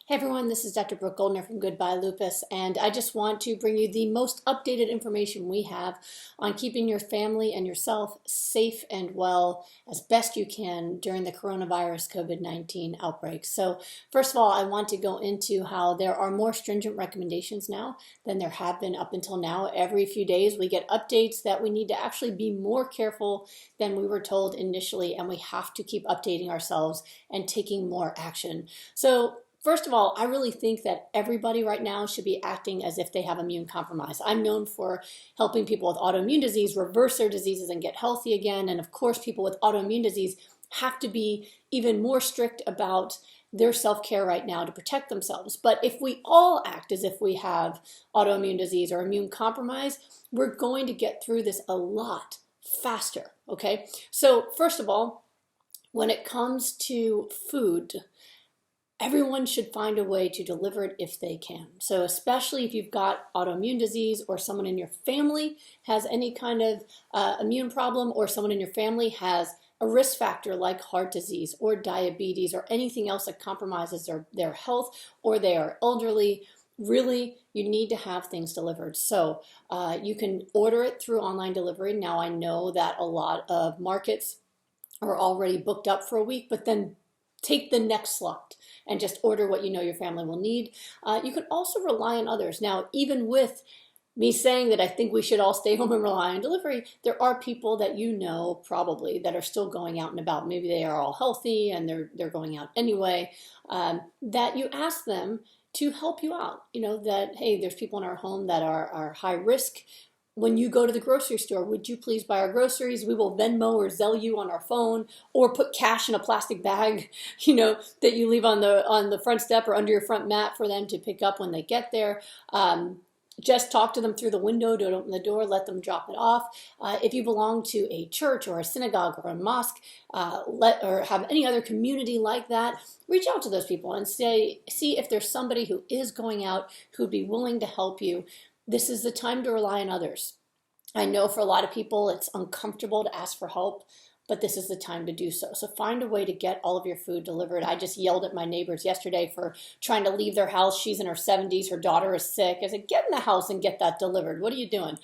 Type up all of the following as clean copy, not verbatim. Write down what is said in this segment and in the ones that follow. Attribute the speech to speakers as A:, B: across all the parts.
A: Hey everyone, this is Dr. Brooke Goldner from Goodbye Lupus, and I just want to bring you the most updated information we have on keeping your family and yourself safe and well as best you can during the coronavirus COVID-19 outbreak. So first of all, I want to go into how there are more stringent recommendations now than there have been up until now. Every few days we get updates that we need to actually be more careful than we were told initially, and we have to keep updating ourselves and taking more action. So first of all, I really think that everybody right now should be acting as if they have immune compromise. I'm known for helping people with autoimmune disease reverse their diseases and get healthy again. And of course, people with autoimmune disease have to be even more strict about their self-care right now to protect themselves. But if we all act as if we have autoimmune disease or immune compromise, we're going to get through this a lot faster, okay? So first of all, when it comes to food, everyone should find a way to deliver it if they can. So especially if you've got autoimmune disease or someone in your family has any kind of immune problem, or someone in your family has a risk factor like heart disease or diabetes or anything else that compromises their health, or they are elderly, really you need to have things delivered. So you can order it through online delivery. Now I know that a lot of markets are already booked up for a week, but then take the next slot and just order what you know your family will need. You can also rely on others. Now, even with me saying that I think we should all stay home and rely on delivery, there are people that you know probably that are still going out and about. Maybe they are all healthy and they're going out anyway, that you ask them to help you out. You know, that, hey, there's people in our home that are high risk. When you go to the grocery store, would you please buy our groceries? We will Venmo or Zelle you on our phone, or put cash in a plastic bag, you know, that you leave on the front step or under your front mat for them to pick up when they get there. Just talk to them through the window. Don't open the door. Let them drop it off. If you belong to a church or a synagogue or a mosque, or have any other community like that, reach out to those people and see if there's somebody who is going out who'd be willing to help you. This is the time to rely on others. I know for a lot of people it's uncomfortable to ask for help, but this is the time to do so. So find a way to get all of your food delivered. I just yelled at my neighbors yesterday for trying to leave their house. She's in her 70s. Her daughter is sick. I said, get in the house and get that delivered. What are you doing?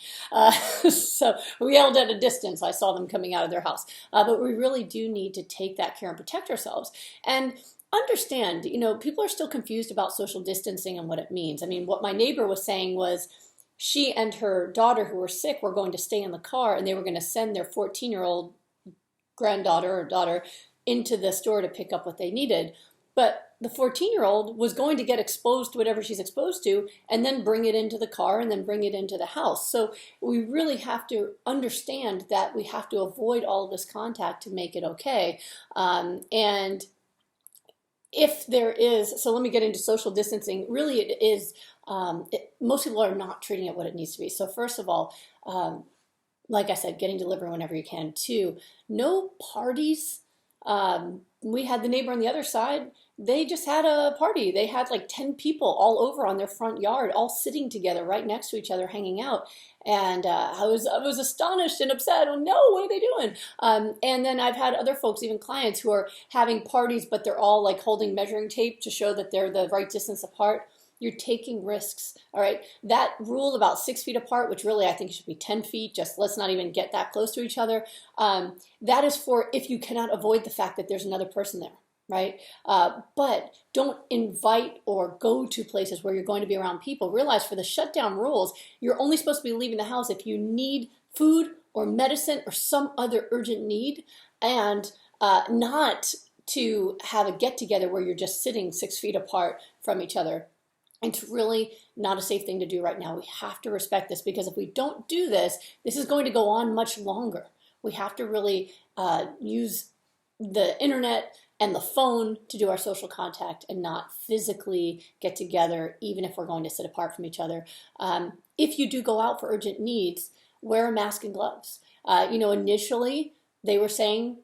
A: So we yelled at a distance. I saw them coming out of their house. But we really do need to take that care and protect ourselves. And understand, you know, people are still confused about social distancing and what it means. I mean, what my neighbor was saying was, she and her daughter who were sick were going to stay in the car, and they were going to send their 14-year-old granddaughter or daughter into the store to pick up what they needed. But the 14-year-old was going to get exposed to whatever she's exposed to, and then bring it into the car and then bring it into the house. So we really have to understand that we have to avoid all of this contact to make it okay. And if there is, so let me get into social distancing. Really, it is, most people are not treating it what it needs to be. So first of all, like I said, getting delivery whenever you can. Two, no parties. We had the neighbor on the other side. They just had a party. They had like 10 people all over on their front yard, all sitting together right next to each other, hanging out. And I was astonished and upset. Oh no, what are they doing? And then I've had other folks, even clients, who are having parties, but they're all like holding measuring tape to show that they're the right distance apart. You're taking risks, all right? That rule about 6 feet apart, which really I think should be 10 feet, just let's not even get that close to each other. That is for if you cannot avoid the fact that there's another person there, right? But don't invite or go to places where you're going to be around people. Realize for the shutdown rules, you're only supposed to be leaving the house if you need food or medicine or some other urgent need, and not to have a get-together where you're just sitting 6 feet apart from each other. It's really not a safe thing to do right now. We have to respect this, because if we don't do this, this is going to go on much longer. We have to really use the internet and the phone to do our social contact and not physically get together, even if we're going to sit apart from each other. If you do go out for urgent needs, wear a mask and gloves. Initially they were saying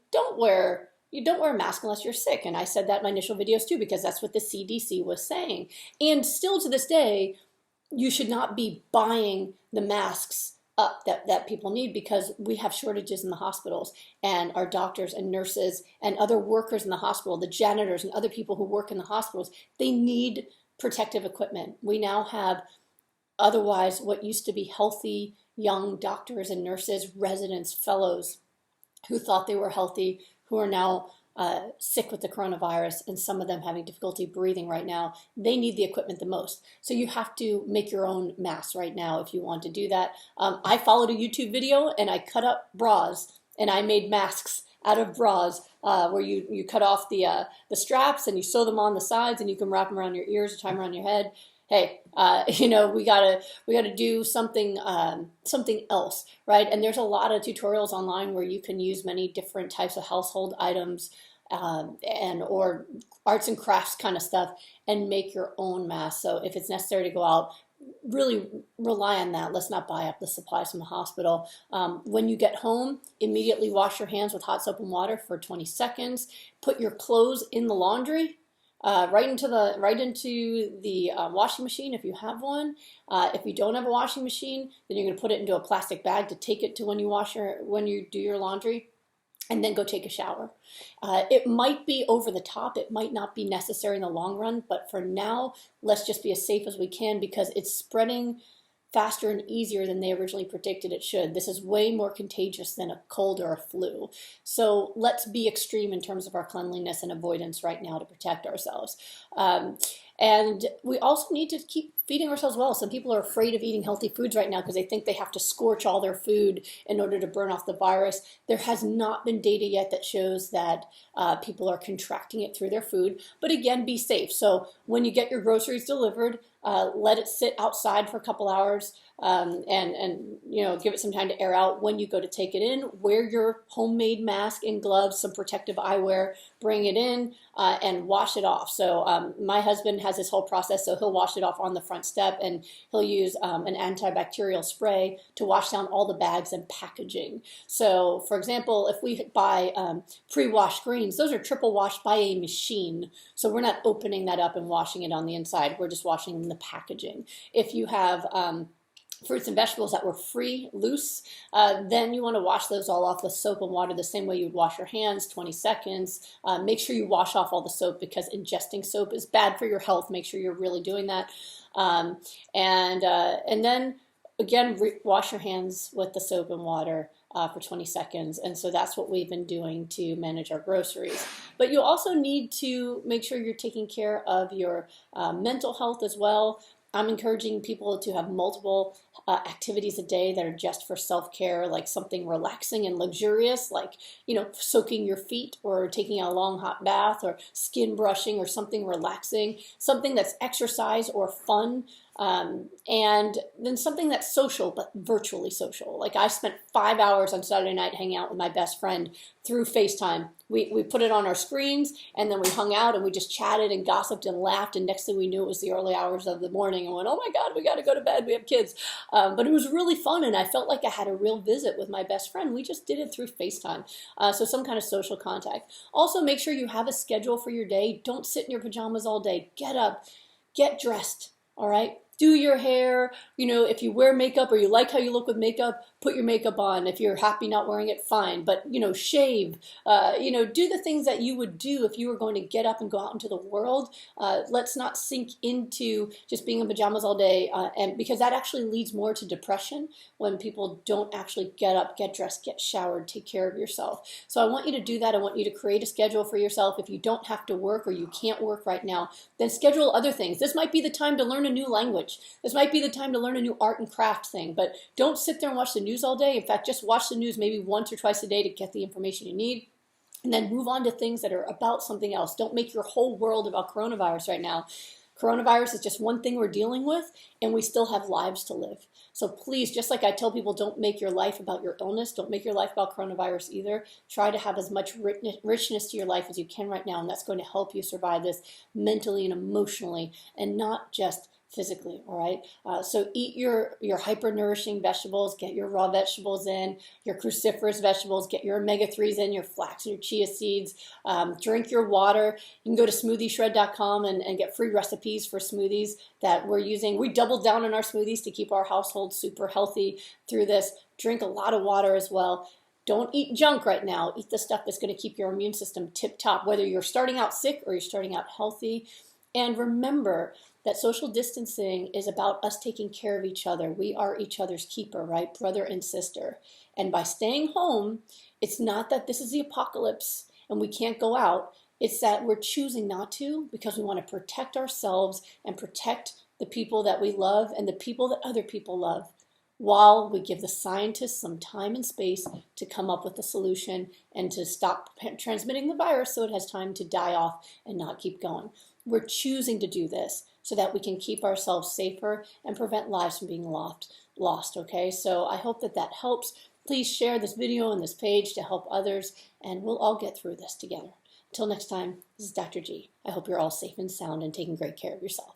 A: you don't wear a mask unless you're sick. And I said that in my initial videos too, because that's what the CDC was saying. And still to this day, you should not be buying the masks up that people need, because we have shortages in the hospitals, and our doctors and nurses and other workers in the hospital, the janitors and other people who work in the hospitals, they need protective equipment. We now have otherwise what used to be healthy young doctors and nurses, residents, fellows who thought they were healthy, who are now sick with the coronavirus, and some of them having difficulty breathing right now. They need the equipment the most. So you have to make your own masks right now if you want to do that. I followed a YouTube video and I cut up bras and I made masks out of bras where you cut off the straps and you sew them on the sides, and you can wrap them around your ears or tie them around your head. Hey, we gotta do something else, right? And there's a lot of tutorials online where you can use many different types of household items and or arts and crafts kind of stuff, and make your own mask. So if it's necessary to go out, really rely on that. Let's not buy up the supplies from the hospital. When you get home, immediately wash your hands with hot soap and water for 20 seconds. Put your clothes in the laundry. Right into the washing machine if you have one. If you don't have a washing machine, then you're going to put it into a plastic bag to take it to when you do your laundry, and then go take a shower. It might be over the top. It might not be necessary in the long run, but for now, let's just be as safe as we can, because it's spreading faster and easier than they originally predicted it should. This is way more contagious than a cold or a flu. So let's be extreme in terms of our cleanliness and avoidance right now to protect ourselves. And we also need to keep feeding ourselves well. Some people are afraid of eating healthy foods right now because they think they have to scorch all their food in order to burn off the virus. There has not been data yet that shows that people are contracting it through their food. But again, be safe. So when you get your groceries delivered, let it sit outside for a couple hours and give it some time to air out. When you go to take it in, wear your homemade mask and gloves, some protective eyewear, bring it in and wash it off. So my husband has this whole process, so he'll wash it off on the front step, and he'll use an antibacterial spray to wash down all the bags and packaging. So for example, if we buy pre-washed greens, those are triple washed by a machine. So we're not opening that up and washing it on the inside. We're just washing the packaging. If you have fruits and vegetables that were free, loose, then you want to wash those all off with soap and water the same way you would wash your hands, 20 seconds. Make sure you wash off all the soap, because ingesting soap is bad for your health. Make sure you're really doing that. And then, again, wash your hands with the soap and water for 20 seconds. And so that's what we've been doing to manage our groceries. But you also need to make sure you're taking care of your mental health as well. I'm encouraging people to have multiple activities a day that are just for self-care, like something relaxing and luxurious, like, soaking your feet or taking a long hot bath or skin brushing or something relaxing, something that's exercise or fun. And then something that's social, but virtually social. Like I spent 5 hours on Saturday night hanging out with my best friend through FaceTime. We put it on our screens, and then we hung out and we just chatted and gossiped and laughed. And next thing we knew, it was the early hours of the morning, and went, oh my God, we got to go to bed. We have kids. But it was really fun, and I felt like I had a real visit with my best friend. We just did it through FaceTime. So some kind of social contact. Also, make sure you have a schedule for your day. Don't sit in your pajamas all day. Get up, get dressed, all right? Do your hair, if you wear makeup or you like how you look with makeup, put your makeup on. If you're happy not wearing it, fine. But, shave, do the things that you would do if you were going to get up and go out into the world. Let's not sink into just being in pajamas all day, and because that actually leads more to depression when people don't actually get up, get dressed, get showered, take care of yourself. So I want you to do that. I want you to create a schedule for yourself. If you don't have to work or you can't work right now, then schedule other things. This might be the time to learn a new language. This might be the time to learn a new art and craft thing, but don't sit there and watch the news all day. In fact, just watch the news maybe once or twice a day to get the information you need, and then move on to things that are about something else. Don't make your whole world about coronavirus right now. Coronavirus is just one thing we're dealing with, and we still have lives to live. So please, just like I tell people, don't make your life about your illness. Don't make your life about coronavirus either. Try to have as much richness to your life as you can right now, and that's going to help you survive this mentally and emotionally, and not just physically, all right? So eat your hyper-nourishing vegetables, get your raw vegetables in, your cruciferous vegetables, get your omega-3s in, your flax and your chia seeds, drink your water. You can go to smoothieshred.com and get free recipes for smoothies that we're using. We doubled down on our smoothies to keep our household super healthy through this. Drink a lot of water as well. Don't eat junk right now. Eat the stuff that's going to keep your immune system tip-top, whether you're starting out sick or you're starting out healthy. And remember that social distancing is about us taking care of each other. We are each other's keeper, right? Brother and sister. And by staying home, it's not that this is the apocalypse and we can't go out. It's that we're choosing not to because we want to protect ourselves and protect the people that we love and the people that other people love, while we give the scientists some time and space to come up with a solution and to stop transmitting the virus so it has time to die off and not keep going. We're choosing to do this so that we can keep ourselves safer and prevent lives from being lost, okay? So I hope that that helps. Please share this video and this page to help others, and we'll all get through this together. Until next time, this is Dr. G. I hope you're all safe and sound and taking great care of yourself.